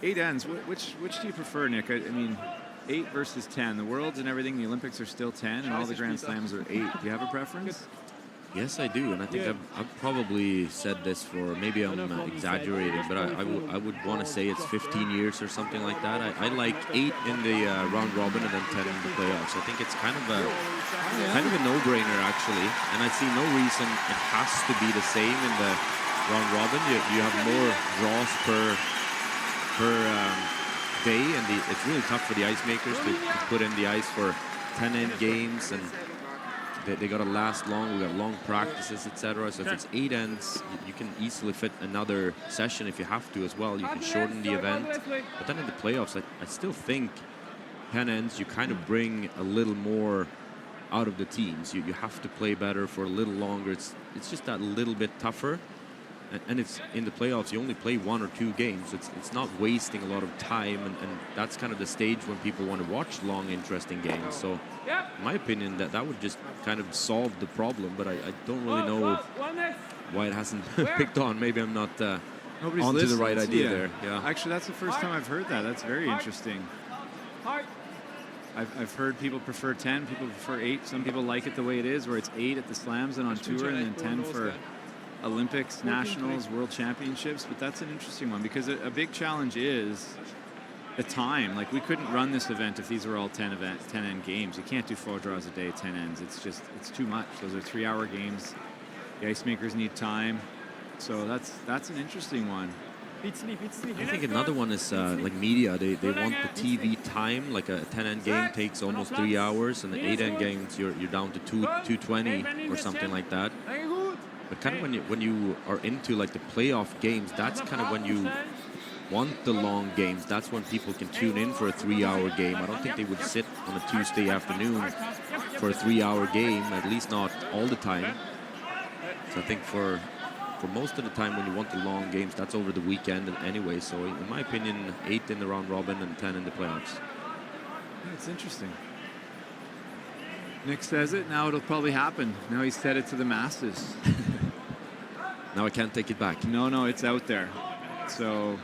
8 ends. Which do you prefer, Nick? I mean, 8 versus 10. The Worlds and everything, the Olympics are still 10, and all the Grand Slams are 8. Do you have a preference? Yes, I do, and I think I've probably said this for, maybe I'm exaggerating, but I would want to say it's 15 years or something like that. I like 8 in the round robin and then 10 in the playoffs. I think it's kind of a no-brainer actually, and I see no reason it has to be the same in the round robin. You have more draws per day, and it's really tough for the ice makers to put in the ice for 10-end games, and they got to last long. We got long practices, etc. So if it's 8 ends, you can easily fit another session if you have to as well. You can shorten the event. But then in the playoffs, I still think 10 ends, you kind of bring a little more out of the teams. You have to play better for a little longer. It's just that little bit tougher. And it's in the playoffs, you only play 1 or 2 games. It's not wasting a lot of time, and that's kind of the stage when people want to watch long, interesting games. So, in my opinion, that would just kind of solve the problem. But I don't really know why it hasn't picked on. Maybe I'm not onto the right idea there. Yeah. Actually, that's the first time I've heard that. That's very interesting. I've heard people prefer 10, people prefer 8. Some people like it the way it is, where it's 8 at the slams and on tour, and then 10 for Olympics, Nationals, World Championships. But that's an interesting one, because a big challenge is the time. Like, we couldn't run this event if these were all 10-end games. You can't do 4 draws a day, 10 ends. It's too much. Those are 3-hour games. The ice makers need time. So that's an interesting one. I think another one is like media. They want the TV time. Like a 10-end game takes almost 3 hours, and the 8-end games you're down to 220 or something like that. But kind of when you are into like the playoff games, that's kind of when you want the long games. That's when people can tune in for a 3-hour game. I don't think they would sit on a Tuesday afternoon for a 3-hour game, at least not all the time. So I think for most of the time when you want the long games, that's over the weekend anyway. So in my opinion, 8 in the round robin and 10 in the playoffs. That's interesting. Nick says it, now it'll probably happen. Now he's said it to the masses. Now I can't take it back. No, it's out there. So